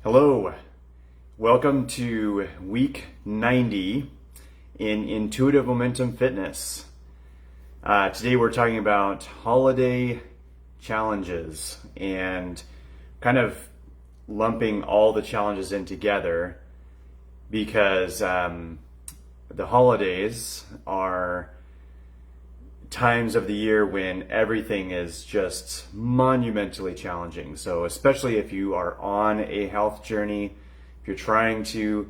Hello, welcome to week 90 in Intuitive Momentum Fitness. Today we're talking about holiday challenges and kind of lumping all the challenges in together because the holidays are times of the year when everything is just monumentally challenging. So especially if you are on a health journey, if you're trying to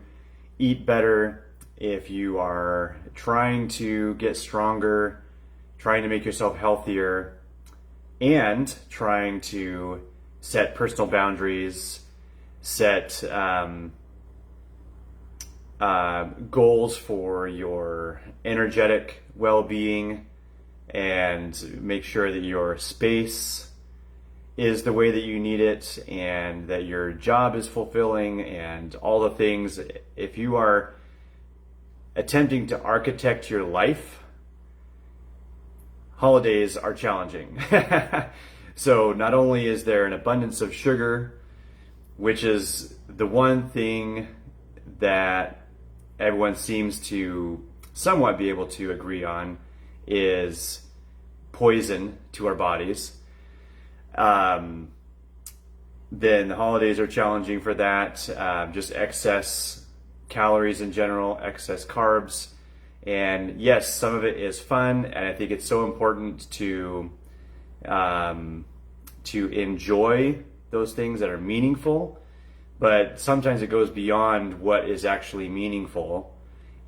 eat better, if you are trying to get stronger, trying to make yourself healthier, and trying to set personal boundaries, set goals for your energetic well-being, and make sure that your space is the way that you need it and that your job is fulfilling and all the things. If you are attempting to architect your life, holidays are challenging. So not only is there an abundance of sugar, which is the one thing that everyone seems to somewhat be able to agree on is poison to our bodies. Then the holidays are challenging for that. Just excess calories in general, excess carbs. And yes, some of it is fun, and I think it's so important to enjoy those things that are meaningful, but sometimes it goes beyond what is actually meaningful,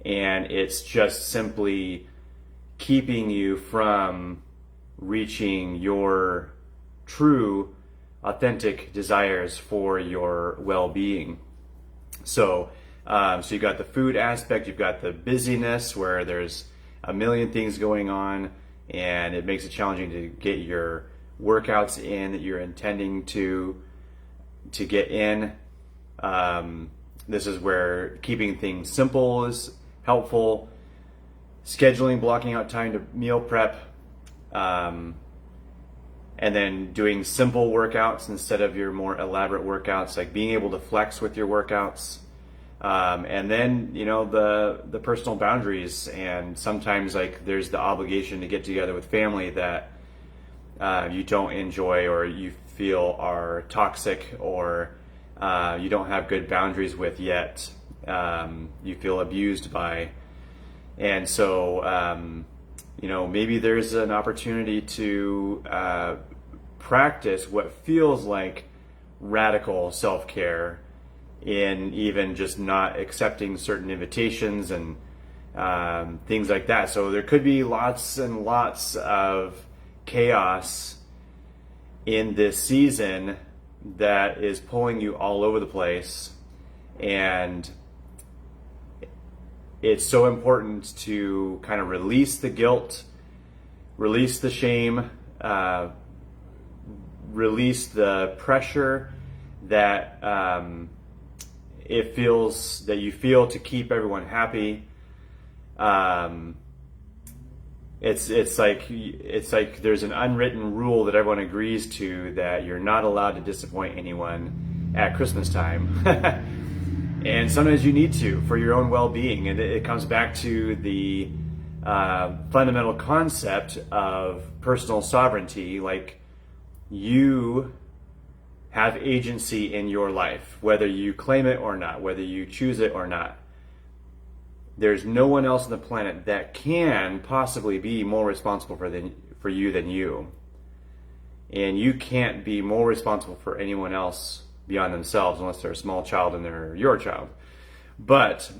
and it's just simply keeping you from reaching your true, authentic desires for your well-being. So you've got the food aspect, you've got the busyness where there's a million things going on, and it makes it challenging to get your workouts in that you're intending to get in. This is where keeping things simple is helpful. Scheduling, blocking out time to meal prep, and then doing simple workouts instead of your more elaborate workouts, like being able to flex with your workouts. And then, the personal boundaries, and sometimes like there's the obligation to get together with family that you don't enjoy or you feel are toxic or you don't have good boundaries with yet, you feel abused by. And so, maybe there's an opportunity to practice what feels like radical self-care in even just not accepting certain invitations and things like that. So there could be lots and lots of chaos in this season that is pulling you all over the place, and it's so important to kind of release the guilt, release the shame, release the pressure that it feels that you feel to keep everyone happy. It's like there's an unwritten rule that everyone agrees to that you're not allowed to disappoint anyone at Christmas time. And sometimes you need to for your own well-being, and it comes back to the fundamental concept of personal sovereignty. Like, you have agency in your life, whether you claim it or not, whether you choose it or not. There's no one else on the planet that can possibly be more responsible for you than you. And you can't be more responsible for anyone else beyond themselves unless they're a small child and they're your child. But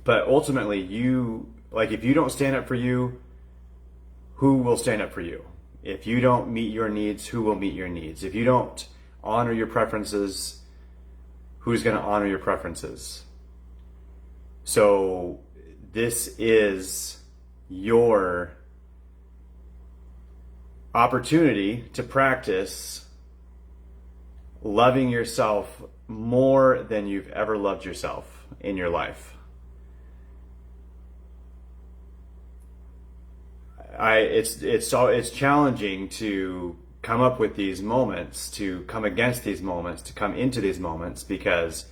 ultimately, if you don't stand up for you, who will stand up for you? If you don't meet your needs, who will meet your needs? If you don't honor your preferences, who's going to honor your preferences? So this is your opportunity to practice loving yourself more than you've ever loved yourself in your life. It's challenging to come up with these moments, to come against these moments, to come into these moments, because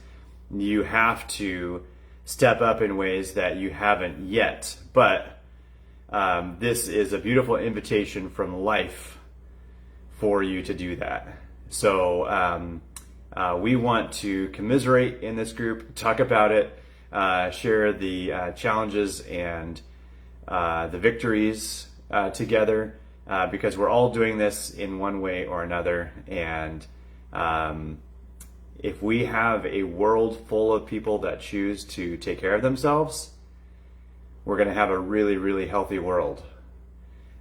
you have to step up in ways that you haven't yet. But this is a beautiful invitation from life for you to do that. So we want to commiserate in this group, talk about it, share the challenges and the victories together, because we're all doing this in one way or another. And if we have a world full of people that choose to take care of themselves, we're going to have a really, really healthy world.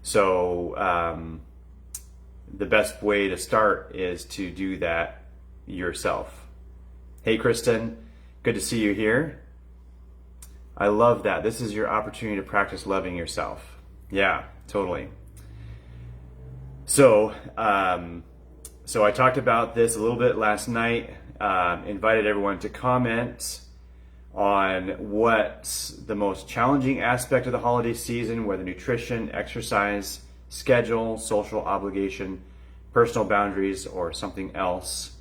So the best way to start is to do that yourself. Hey, Kristen, good to see you here. I love that. This is your opportunity to practice loving yourself. Yeah, totally. So I talked about this a little bit last night. Invited everyone to comment on what's the most challenging aspect of the holiday season, whether nutrition, exercise, schedule, social obligation, personal boundaries, or something else.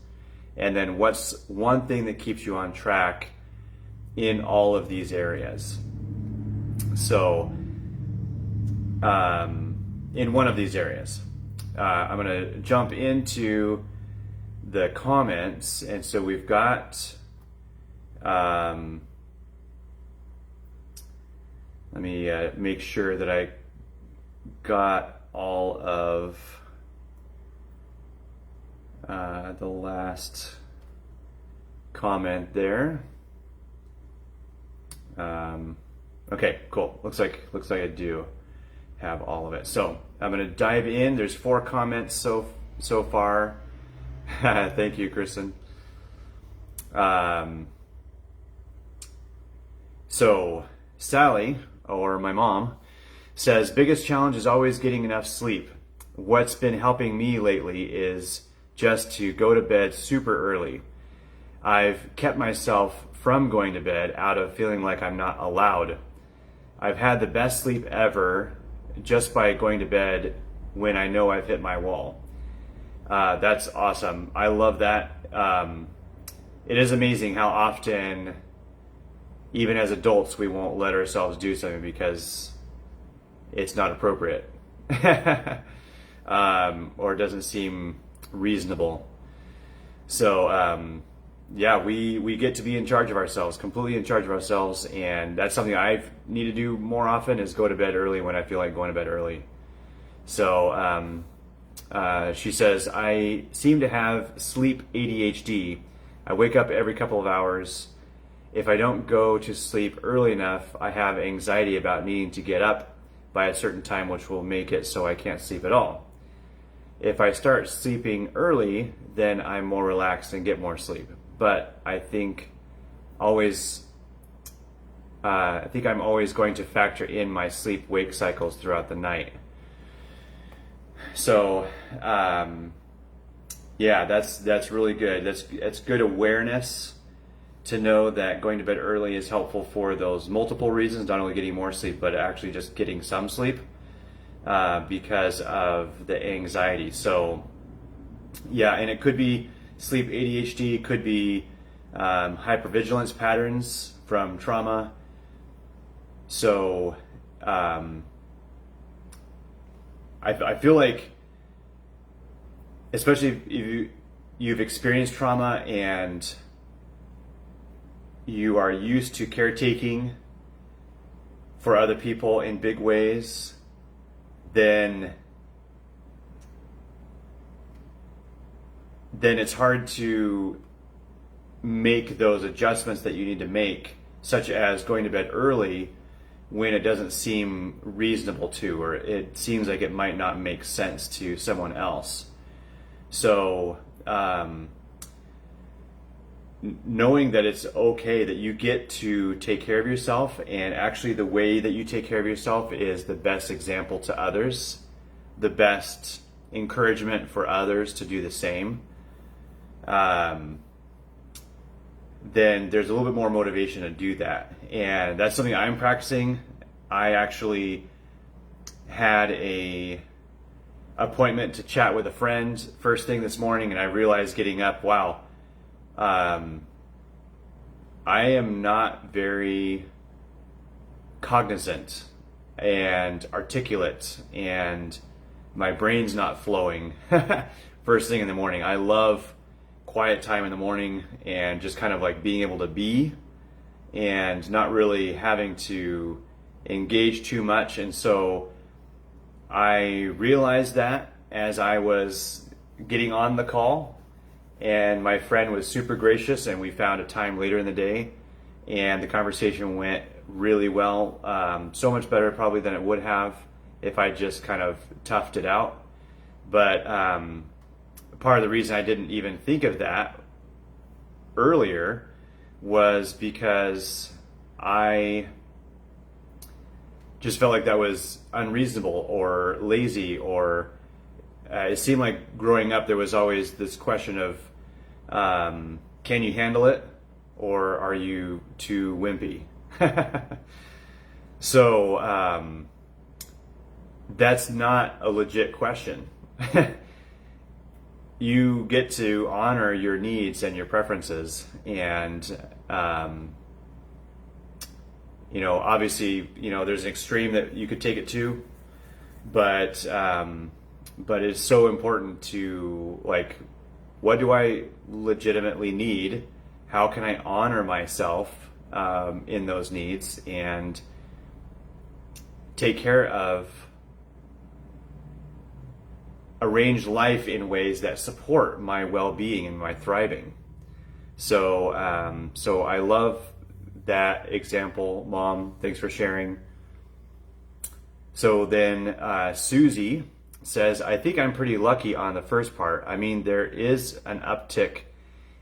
And then what's one thing that keeps you on track in all of these areas. So in one of these areas, I'm going to jump into the comments. And so we've got, let me make sure that I got all of the last comment there. Okay, cool. Looks like I do have all of it. So I'm going to dive in. There's 4 comments so far. Thank you, Kristen. So Sally, or my mom, says, biggest challenge is always getting enough sleep. What's been helping me lately is just to go to bed super early. I've kept myself from going to bed out of feeling like I'm not allowed. I've had the best sleep ever just by going to bed when I know I've hit my wall. That's awesome. I love that. It is amazing how often, even as adults, we won't let ourselves do something because it's not appropriate or doesn't seem reasonable. So yeah, we get to be in charge of ourselves, completely in charge of ourselves, and that's something I need to do more often, is go to bed early when I feel like going to bed early. So she says, I seem to have sleep ADHD. I wake up every couple of hours. If I don't go to sleep early enough, I have anxiety about needing to get up by a certain time, which will make it so I can't sleep at all. If I start sleeping early, then I'm more relaxed and get more sleep. But I think I'm always going to factor in my sleep-wake cycles throughout the night. So yeah, that's really good. That's good awareness to know that going to bed early is helpful for those multiple reasons, not only getting more sleep, but actually just getting some sleep because of the anxiety. So yeah, and it could be sleep ADHD, it could be hypervigilance patterns from trauma. So I feel like, especially if you've experienced trauma and you are used to caretaking for other people in big ways, then it's hard to make those adjustments that you need to make, such as going to bed early when it doesn't seem reasonable to, or it seems like it might not make sense to someone else. So knowing that it's okay, that you get to take care of yourself, and actually the way that you take care of yourself is the best example to others, the best encouragement for others to do the same, then there's a little bit more motivation to do that. And that's something I'm practicing. I actually had a appointment to chat with a friend first thing this morning, and I realized getting up, wow, I am not very cognizant and articulate, and my brain's not flowing first thing in the morning. I love quiet time in the morning and just kind of like being able to be and not really having to engage too much. And so I realized that as I was getting on the call, and my friend was super gracious, and we found a time later in the day, and the conversation went really well, so much better probably than it would have if I just kind of toughed it out. But part of the reason I didn't even think of that earlier was because I just felt like that was unreasonable or lazy, or it seemed like growing up there was always this question of can you handle it, or are you too wimpy? So that's not a legit question. You get to honor your needs and your preferences, and obviously, there's an extreme that you could take it to, but it's so important to, like, what do I legitimately need? How can I honor myself in those needs and take care of, arrange life in ways that support my well-being and my thriving. So I love that example, Mom. Thanks for sharing. So then Susie says, I think I'm pretty lucky on the first part. I mean, there is an uptick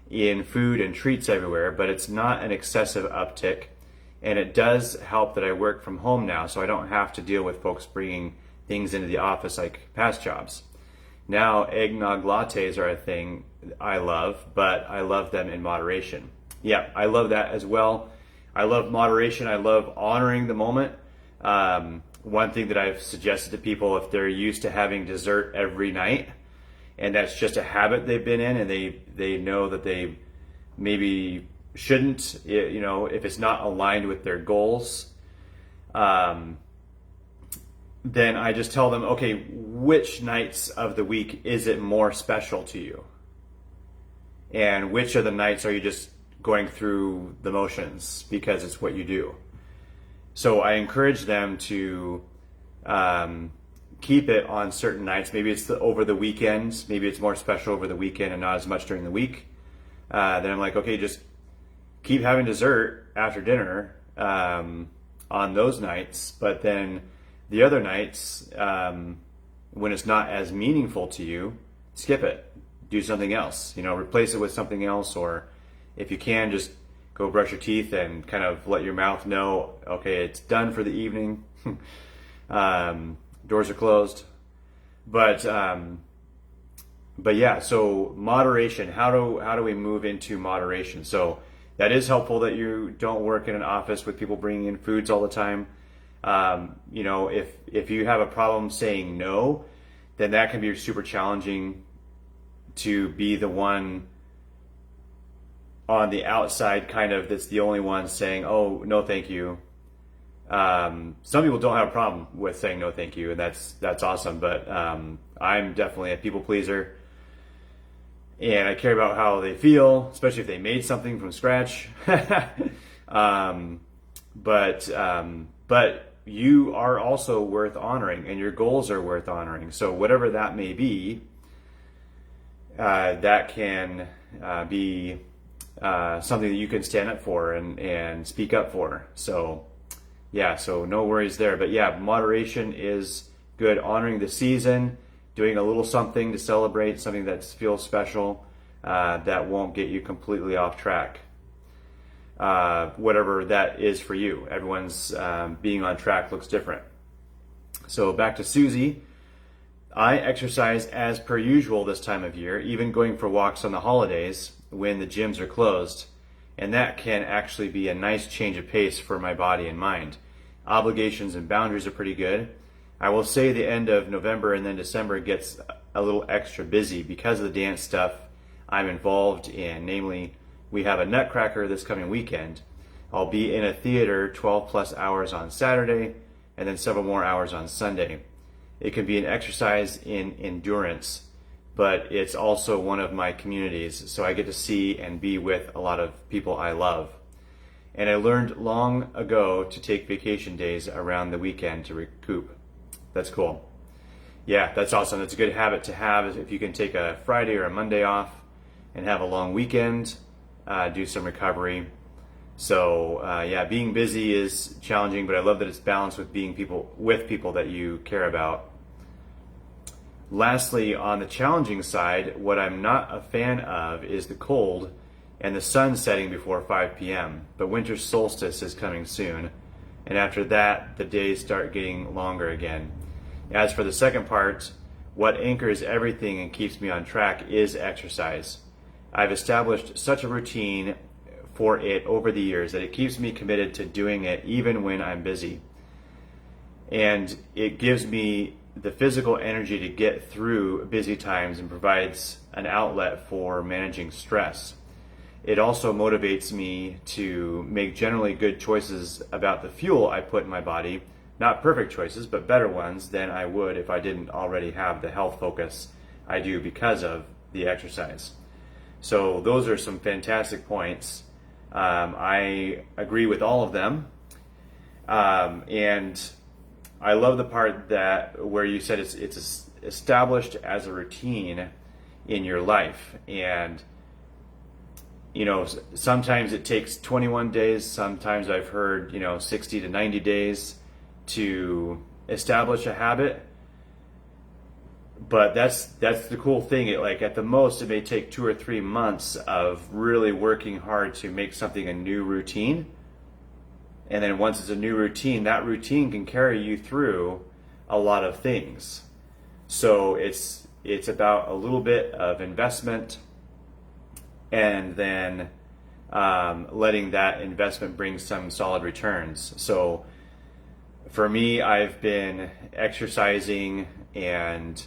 in food and treats everywhere, but it's not an excessive uptick. And it does help that I work from home now, so I don't have to deal with folks bringing things into the office like past jobs. Now, eggnog lattes are a thing I love, but I love them in moderation. Yeah, I love that as well. I love moderation. I love honoring the moment. One thing that I've suggested to people, if they're used to having dessert every night, and that's just a habit they've been in, and they know that they maybe shouldn't, if it's not aligned with their goals, then I just tell them, okay, which nights of the week is it more special to you? And which of the nights are you just going through the motions because it's what you do? So I encourage them to keep it on certain nights. Maybe it's over the weekends. Maybe it's more special over the weekend and not as much during the week. Then I'm like, okay, just keep having dessert after dinner on those nights. But then the other nights, when it's not as meaningful to you, skip it. Do something else. Replace it with something else. Or if you can, just go brush your teeth and kind of let your mouth know, okay, it's done for the evening. Doors are closed. But yeah, so moderation. How do we move into moderation? So that is helpful that you don't work in an office with people bringing in foods all the time. If you have a problem saying no, then that can be super challenging to be the one on the outside, kind of, that's the only one saying, oh, no, thank you. Some people don't have a problem with saying no, thank you, and that's awesome. But I'm definitely a people pleaser, and I care about how they feel, especially if they made something from scratch. But you are also worth honoring, and your goals are worth honoring. So whatever that may be, that can be something that you can stand up for and speak up for. So yeah, so no worries there. But yeah, moderation is good. Honoring the season, doing a little something to celebrate, something that feels special, that won't get you completely off track. Whatever that is for you. Everyone's being on track looks different. So back to Susie. I exercise as per usual this time of year, even going for walks on the holidays when the gyms are closed. And that can actually be a nice change of pace for my body and mind. Obligations and boundaries are pretty good. I will say the end of November and then December gets a little extra busy because of the dance stuff I'm involved in. Namely, we have a Nutcracker this coming weekend. I'll be in a theater 12 plus hours on Saturday and then several more hours on Sunday. It can be an exercise in endurance, but it's also one of my communities, so I get to see and be with a lot of people I love. And I learned long ago to take vacation days around the weekend to recoup. That's cool. Yeah, that's awesome. That's a good habit to have if you can take a Friday or a Monday off and have a long weekend, do some recovery. So yeah, being busy is challenging, but I love that it's balanced with being with people that you care about. Lastly, on the challenging side, what I'm not a fan of is the cold and the sun setting before 5 p.m. But winter solstice is coming soon, and after that, the days start getting longer again. As for the second part, what anchors everything and keeps me on track is exercise. I've established such a routine for it over the years that it keeps me committed to doing it even when I'm busy. And it gives me the physical energy to get through busy times and provides an outlet for managing stress. It also motivates me to make generally good choices about the fuel I put in my body. Not perfect choices, but better ones than I would if I didn't already have the health focus I do because of the exercise. So those are some fantastic points. I agree with all of them. And I love the part where you said it's established as a routine in your life. And you know, sometimes it takes 21 days. Sometimes I've heard, 60 to 90 days to establish a habit. But that's the cool thing. At the most, it may take 2 or 3 months of really working hard to make something a new routine. And then once it's a new routine, that routine can carry you through a lot of things. So it's about a little bit of investment, and then letting that investment bring some solid returns. So for me, I've been exercising and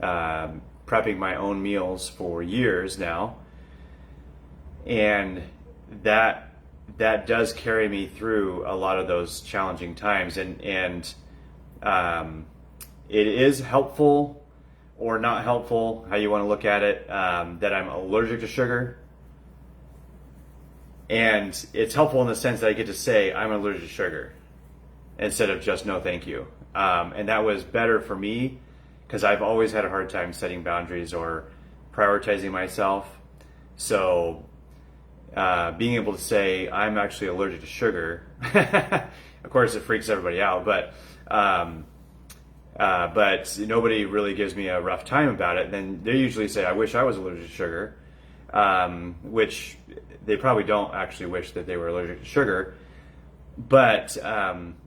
prepping my own meals for years now, and that does carry me through a lot of those challenging times. And it is helpful or not helpful, how you want to look at it, that I'm allergic to sugar. And it's helpful in the sense that I get to say I'm allergic to sugar instead of just no thank you. And that was better for me because I've always had a hard time setting boundaries or prioritizing myself. So being able to say I'm actually allergic to sugar, of course it freaks everybody out, but nobody really gives me a rough time about it. Then they usually say, I wish I was allergic to sugar, which they probably don't actually wish that they were allergic to sugar. But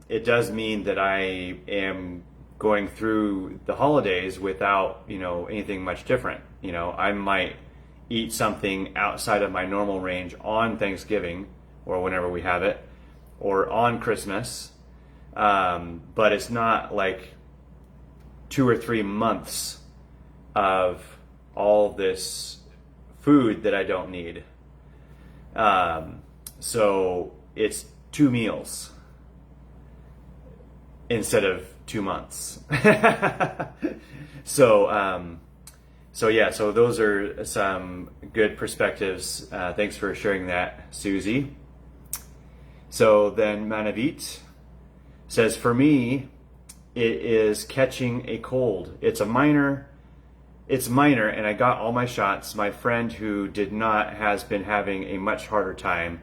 it does mean that I am going through the holidays without, anything much different. I might eat something outside of my normal range on Thanksgiving or whenever we have it, or on Christmas. But it's not like 2 or 3 months of all this food that I don't need. So it's 2 meals instead of 2 months. So those are some good perspectives. Thanks for sharing that, Susie. So then Manavit says, for me, it is catching a cold. It's minor, and I got all my shots. My friend who did not has been having a much harder time.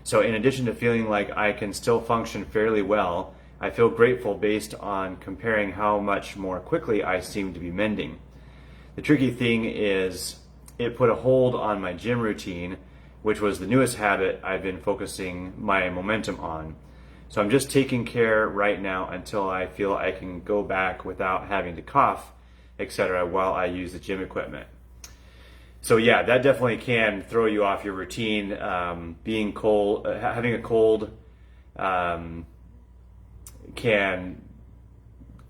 So in addition to feeling like I can still function fairly well, I feel grateful based on comparing how much more quickly I seem to be mending. The tricky thing is it put a hold on my gym routine, which was the newest habit I've been focusing my momentum on. So I'm just taking care right now until I feel I can go back without having to cough, etc., while I use the gym equipment. So yeah, that definitely can throw you off your routine. Being cold, having a cold can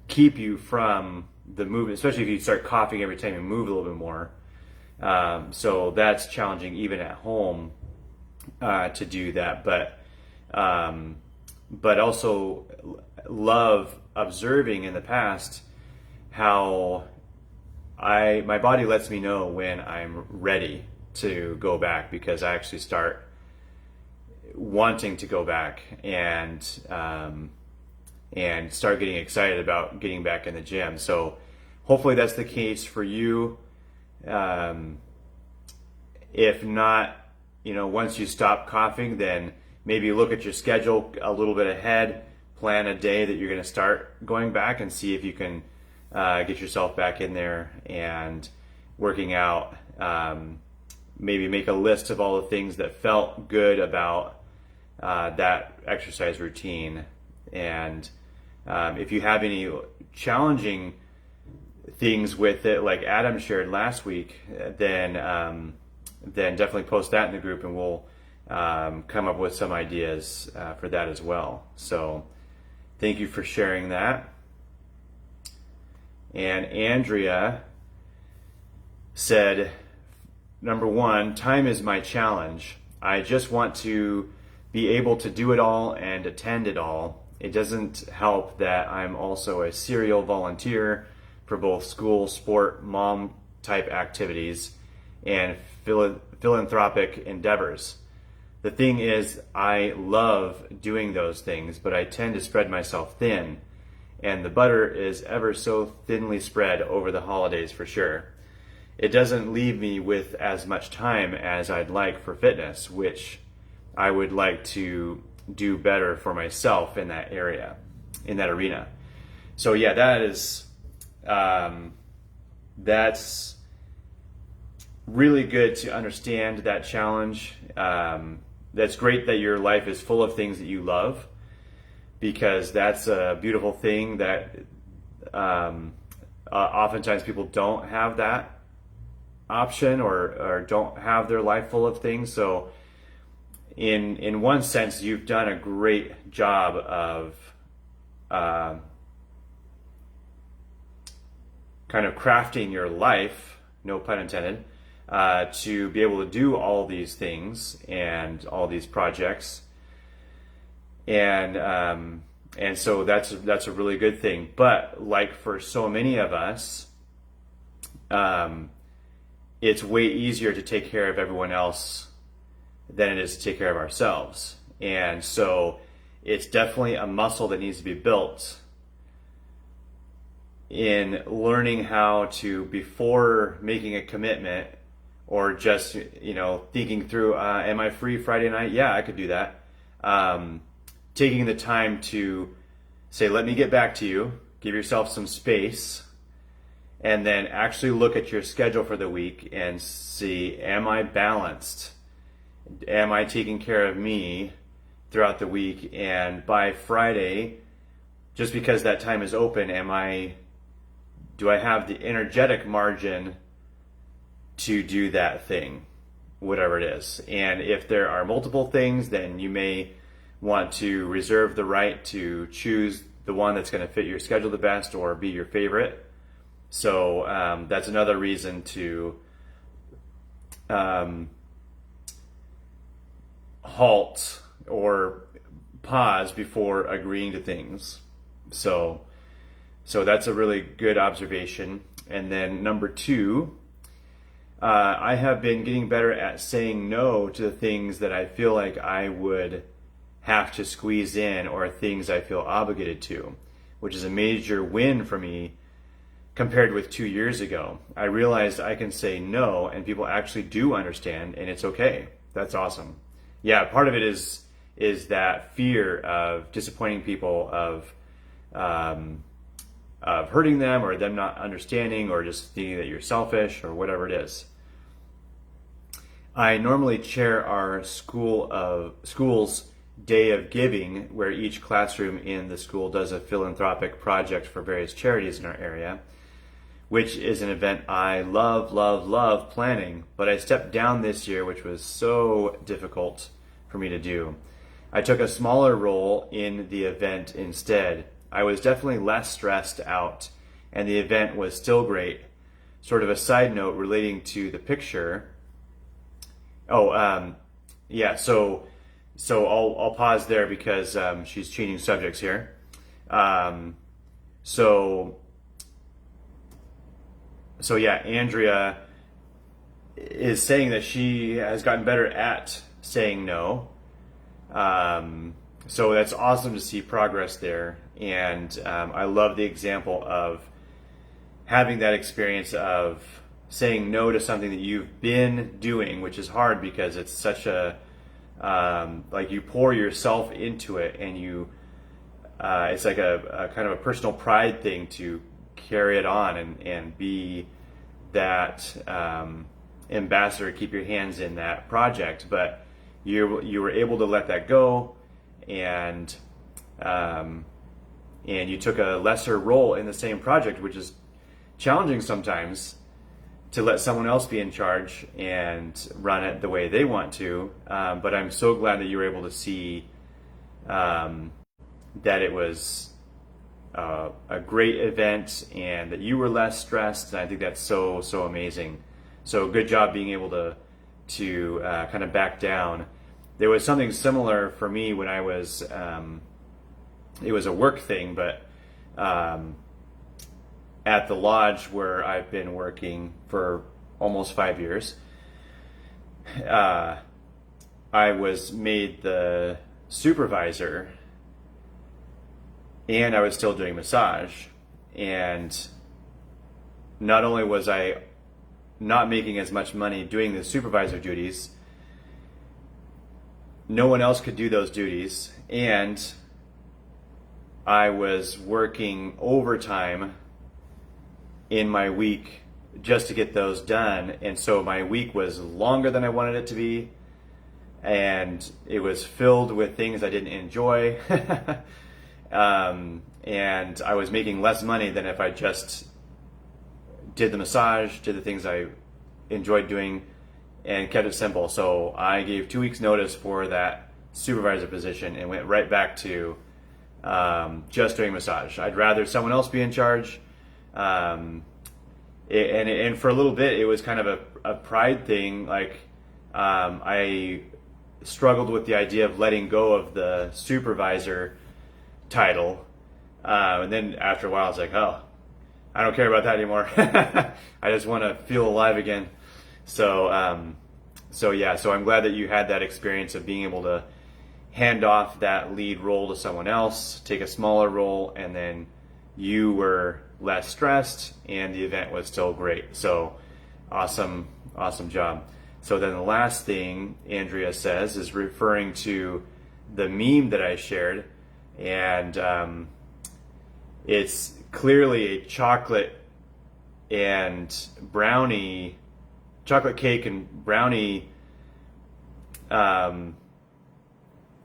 keep you from the movement, especially if you start coughing every time you move a little bit more. So that's challenging even at home to do that. But also love observing in the past how my body lets me know when I'm ready to go back, because I actually start wanting to go back and start getting excited about getting back in the gym. So hopefully that's the case for you. If not, once you stop coughing, then maybe look at your schedule a little bit ahead, plan a day that you're going to start going back, and see if you can get yourself back in there and working out. Maybe make a list of all the things that felt good about that exercise routine. And if you have any challenging things with it, like Adam shared last week, then definitely post that in the group, and we'll come up with some ideas for that as well. So thank you for sharing that. And Andrea said, number 1, time is my challenge. I just want to be able to do it all and attend it all. It doesn't help that I'm also a serial volunteer for both school, sport, mom type activities, and philanthropic endeavors. The thing is, I love doing those things, but I tend to spread myself thin, and the butter is ever so thinly spread over the holidays for sure. It doesn't leave me with as much time as I'd like for fitness, which I would like to do better for myself in that area, in that arena. So yeah, that's really good to understand that challenge. That's great that your life is full of things that you love, because that's a beautiful thing that oftentimes people don't have that option, or don't have their life full of things. So in one sense, you've done a great job of kind of crafting your life, no pun intended, to be able to do all these things and all these projects, and so that's a really good thing. But like for so many of us, it's way easier to take care of everyone else than it is to take care of ourselves. And so it's definitely a muscle that needs to be built in learning how to, before making a commitment, or just, thinking through, am I free Friday night? Yeah, I could do that. Taking the time to say, let me get back to you, give yourself some space, and then actually look at your schedule for the week and see, am I balanced? Am I taking care of me throughout the week? And by Friday, just because that time is open, do I have the energetic margin to do that thing, whatever it is? And if there are multiple things, then you may want to reserve the right to choose the one that's going to fit your schedule the best or be your favorite. So that's another reason to halt or pause before agreeing to things. So that's a really good observation. And then number 2, I have been getting better at saying no to the things that I feel like I would have to squeeze in, or things I feel obligated to, which is a major win for me compared with 2 years ago. I realized I can say no, and people actually do understand, and it's okay. That's awesome. Yeah, part of it is that fear of disappointing people, of hurting them, or them not understanding, or just thinking that you're selfish, or whatever it is. I normally chair our school's Day of Giving, where each classroom in the school does a philanthropic project for various charities in our area, which is an event I love planning, but I stepped down this year, which was so difficult for me to do. I took a smaller role in the event instead, I was definitely less stressed out, and the event was still great. Sort of a side note relating to the picture. Oh, yeah. So I'll pause there because she's changing subjects here. Um, so so yeah, Andrea is saying that she has gotten better at saying no. So that's awesome to see progress there, and I love the example of having that experience of saying no to something that you've been doing, which is hard because it's such a like you pour yourself into it, and you it's like a kind of a personal pride thing to carry it on and be that ambassador, keep your hands in that project. But you were able to let that go, and you took a lesser role in the same project, which is challenging sometimes, to let someone else be in charge and run it the way they want to. But I'm so glad that you were able to see that it was a great event and that you were less stressed. And I think that's so amazing. So good job being able to kind of back down. There was something similar for me when I was, it was a work thing, but at the lodge where I've been working for almost 5 years, I was made the supervisor, and I was still doing massage. And not only was I not making as much money doing the supervisor duties, no one else could do those duties, and I was working overtime in my week just to get those done. And so my week was longer than I wanted it to be, and it was filled with things I didn't enjoy. And I was making less money than if I just did the massage, did the things I enjoyed doing, and kept it simple. So I gave 2 weeks notice for that supervisor position and went right back to just doing massage. I'd rather someone else be in charge. And for a little bit, it was kind of a pride thing. Like, I struggled with the idea of letting go of the supervisor title. And then after a while, I was like, oh, I don't care about that anymore. I just want to feel alive again. So I'm glad that you had that experience of being able to hand off that lead role to someone else, take a smaller role, and then you were less stressed and the event was still great. So awesome job. So then the last thing Andrea says is referring to the meme that I shared, and it's clearly a chocolate cake and brownie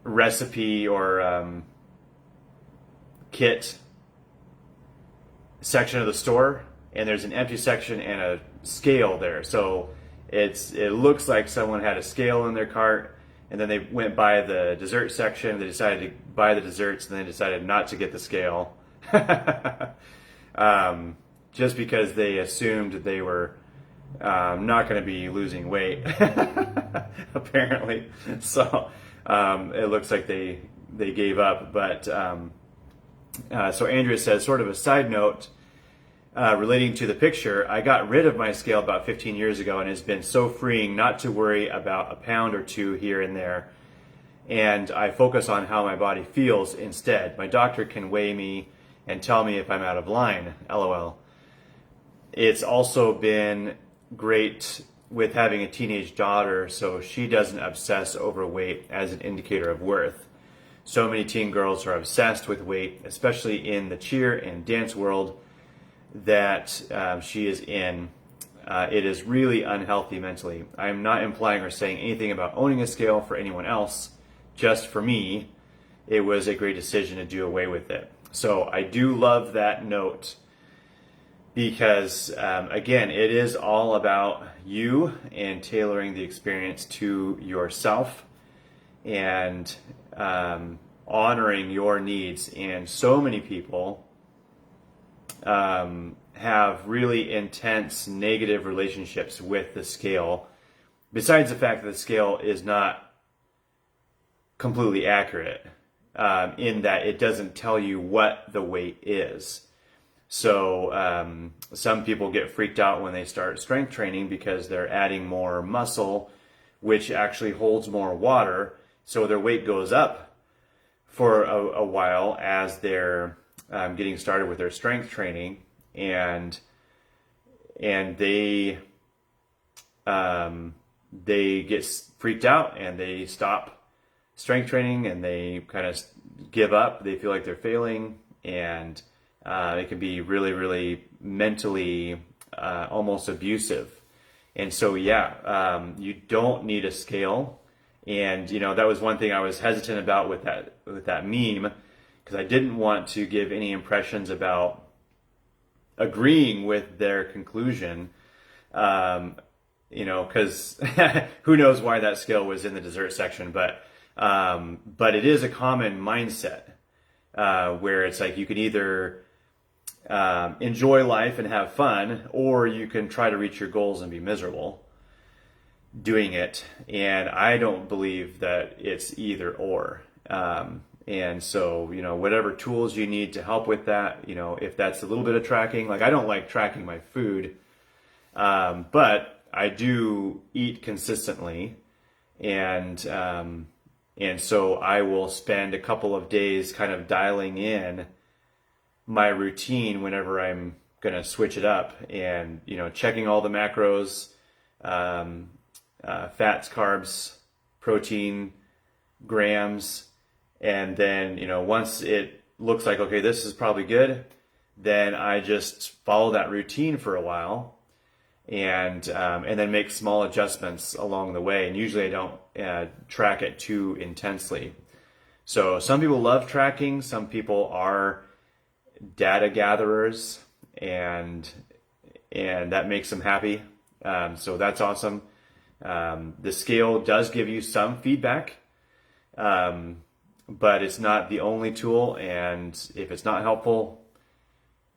recipe or kit section of the store, and there's an empty section and a scale there. So it looks like someone had a scale in their cart, and then they went by the dessert section. They decided to buy the desserts, and they decided not to get the scale, just because they assumed they were not going to be losing weight, apparently. So it looks like they gave up. But so Andrea says, sort of a side note relating to the picture, I got rid of my scale about 15 years ago, and it's been so freeing not to worry about a pound or two here and there. And I focus on how my body feels instead. My doctor can weigh me and tell me if I'm out of line, LOL. It's also been great with having a teenage daughter, so she doesn't obsess over weight as an indicator of worth. So many teen girls are obsessed with weight, especially in the cheer and dance world that she is in. It is really unhealthy mentally. I am not implying or saying anything about owning a scale for anyone else. Just for me, it was a great decision to do away with it. So I do love that note, because again, it is all about you and tailoring the experience to yourself. And honoring your needs. And so many people have really intense negative relationships with the scale, besides the fact that the scale is not completely accurate, in that it doesn't tell you what the weight is. So some people get freaked out when they start strength training because they're adding more muscle, which actually holds more water, so their weight goes up for a while as they're getting started with their strength training, and they get freaked out and they stop strength training and they kind of give up. They feel like they're failing, and it can be really, really mentally almost abusive. And so, you don't need a scale. And, that was one thing I was hesitant about with that meme, because I didn't want to give any impressions about agreeing with their conclusion, because who knows why that scale was in the dessert section, but it is a common mindset, where it's like you can either enjoy life and have fun, or you can try to reach your goals and be miserable doing it. And I don't believe that it's either or. And so, whatever tools you need to help with that, if that's a little bit of tracking, like I don't like tracking my food, but I do eat consistently. And so I will spend a couple of days kind of dialing in my routine whenever I'm going to switch it up, and, checking all the macros, fats, carbs, protein, grams. And then, once it looks like, okay, this is probably good, then I just follow that routine for a while, and then make small adjustments along the way. And usually I don't track it too intensely. So some people love tracking. Some people are data gatherers, and that makes them happy. So that's awesome. The scale does give you some feedback, but it's not the only tool, and if it's not helpful,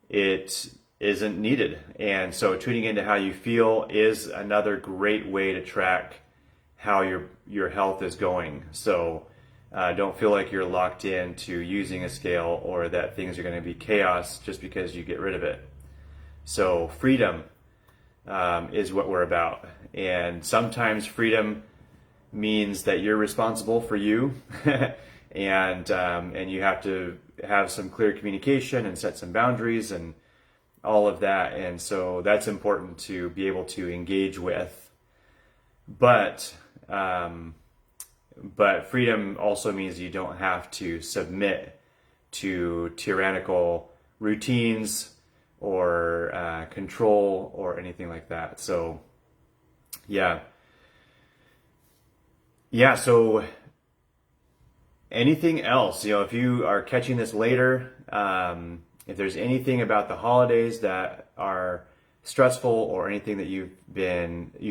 it isn't needed. And so tuning into how you feel is another great way to track how your health is going. So don't feel like you're locked into using a scale, or that things are going to be chaos just because you get rid of it. So freedom is what we're about. And sometimes freedom means that you're responsible for you, and you have to have some clear communication and set some boundaries and all of that. And so that's important to be able to engage with. But freedom also means you don't have to submit to tyrannical routines or control or anything like that. So so anything else, if you are catching this later, if there's anything about the holidays that are stressful, or anything that you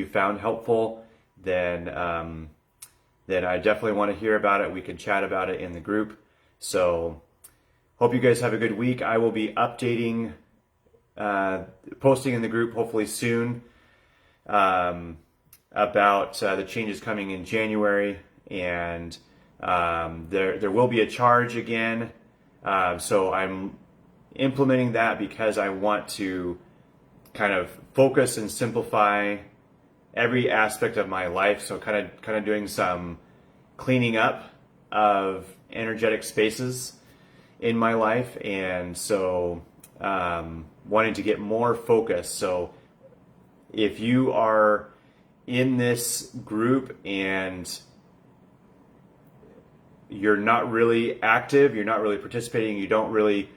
found helpful, then I definitely want to hear about it. We can chat about it in the group. So hope you guys have a good week. I will be updating, posting in the group hopefully soon, about the changes coming in January, and there will be a charge again. So I'm implementing that because I want to kind of focus and simplify every aspect of my life. So kind of doing some cleaning up of energetic spaces in my life, and so wanting to get more focus. So if you are in this group and you're not really active, you're not really participating, you don't really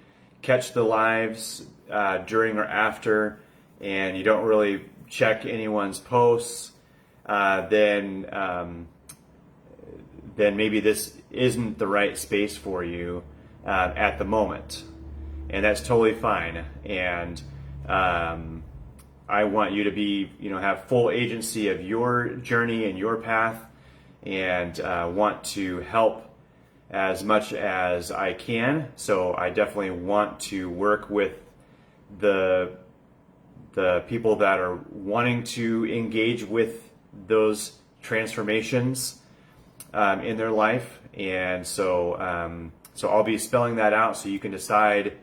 catch the lives during or after, and you don't really check anyone's posts, then maybe this isn't the right space for you at the moment, and that's totally fine. And I want you to be, have full agency of your journey and your path, and want to help as much as I can. So I definitely want to work with the people that are wanting to engage with those transformations in their life. And so so I'll be spelling that out so you can decide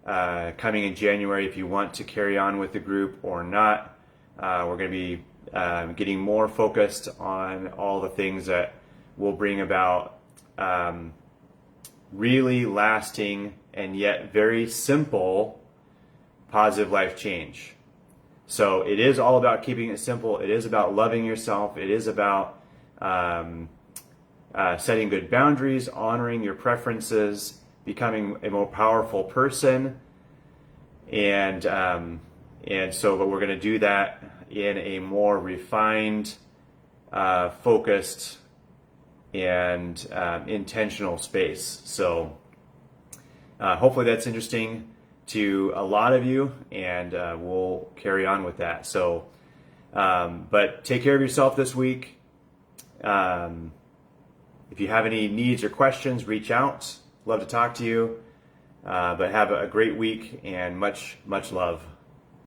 coming in January if you want to carry on with the group or not. We're going to be getting more focused on all the things that will bring about really lasting and yet very simple positive life change. So it is all about keeping it simple. It is about loving yourself. It is about setting good boundaries, honoring your preferences, becoming a more powerful person. And so, but we're going to do that in a more refined, focused, and intentional space. So hopefully that's interesting to a lot of you, and we'll carry on with that. So, but take care of yourself this week. If you have any needs or questions, reach out. Love to talk to you. But have a great week and much, much love.